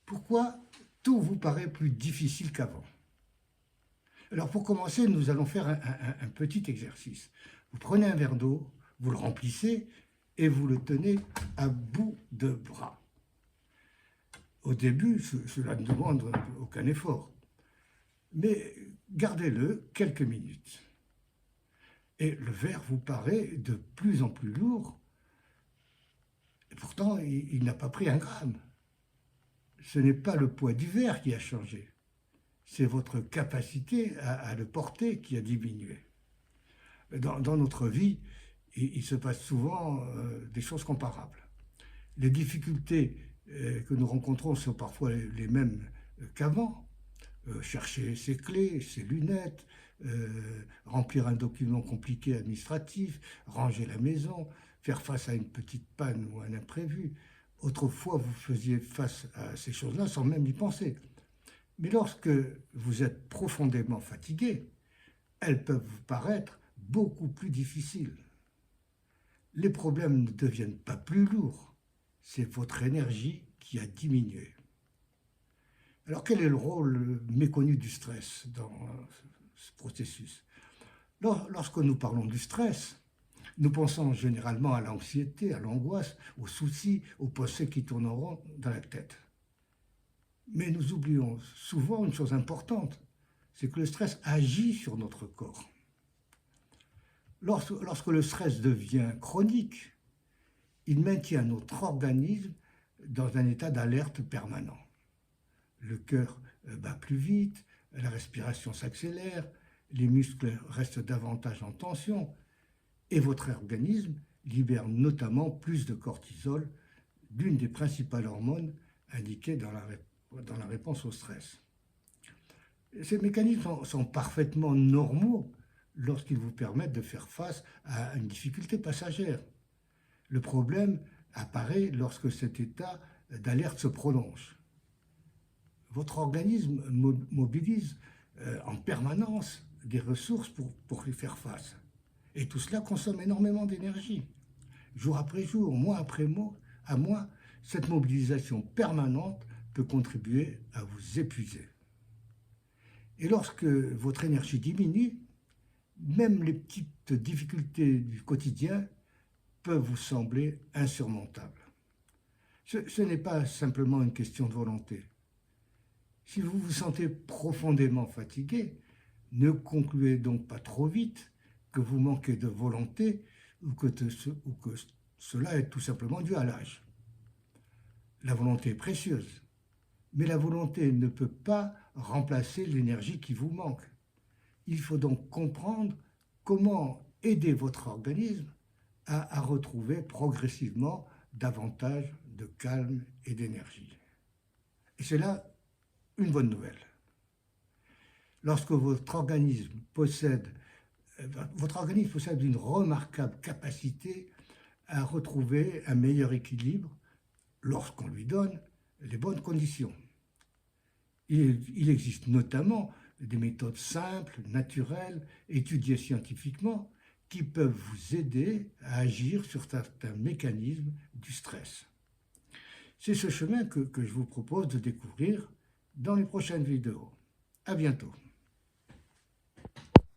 Pourquoi tout vous paraît plus difficile qu'avant? Alors pour commencer, nous allons faire un petit exercice. Vous prenez un verre d'eau, vous le remplissez et vous le tenez à bout de bras. Au début, cela ne demande aucun effort, mais gardez-le quelques minutes. Et le verre vous paraît de plus en plus lourd, et pourtant il n'a pas pris un gramme. Ce n'est pas le poids du verre qui a changé, c'est votre capacité à le porter qui a diminué. Dans notre vie, il se passe souvent des choses comparables. Les difficultés que nous rencontrons sont parfois les mêmes qu'avant. Chercher ses clés, ses lunettes, remplir un document compliqué administratif, ranger la maison, faire face à une petite panne ou à un imprévu. Autrefois, vous faisiez face à ces choses-là sans même y penser. Mais lorsque vous êtes profondément fatigué, elles peuvent vous paraître beaucoup plus difficiles. Les problèmes ne deviennent pas plus lourds, c'est votre énergie qui a diminué. Alors quel est le rôle méconnu du stress dans ce processus? Lorsque nous parlons du stress, nous pensons généralement à l'anxiété, à l'angoisse, aux soucis, aux pensées qui tournent en rond dans la tête. Mais nous oublions souvent une chose importante, c'est que le stress agit sur notre corps. Lorsque le stress devient chronique, il maintient notre organisme dans un état d'alerte permanent. Le cœur bat plus vite, la respiration s'accélère, les muscles restent davantage en tension et votre organisme libère notamment plus de cortisol, l'une des principales hormones indiquées dans la réponse au stress. Ces mécanismes sont parfaitement normaux lorsqu'ils vous permettent de faire face à une difficulté passagère. Le problème apparaît lorsque cet état d'alerte se prolonge. Votre organisme mobilise en permanence des ressources pour y faire face. Et tout cela consomme énormément d'énergie. Jour après jour, mois après mois, cette mobilisation permanente peut contribuer à vous épuiser. Et lorsque votre énergie diminue, même les petites difficultés du quotidien peuvent vous sembler insurmontables. Ce n'est pas simplement une question de volonté. Si vous vous sentez profondément fatigué, ne concluez donc pas trop vite que vous manquez de volonté ou que cela est tout simplement dû à l'âge. La volonté est précieuse, mais la volonté ne peut pas remplacer l'énergie qui vous manque. Il faut donc comprendre comment aider votre organisme à retrouver progressivement davantage de calme et d'énergie. Et c'est là une bonne nouvelle. Lorsque votre organisme possède une remarquable capacité à retrouver un meilleur équilibre lorsqu'on lui donne les bonnes conditions. Il existe notamment des méthodes simples, naturelles, étudiées scientifiquement, qui peuvent vous aider à agir sur certains mécanismes du stress. C'est ce chemin que je vous propose de découvrir dans les prochaines vidéos. À bientôt.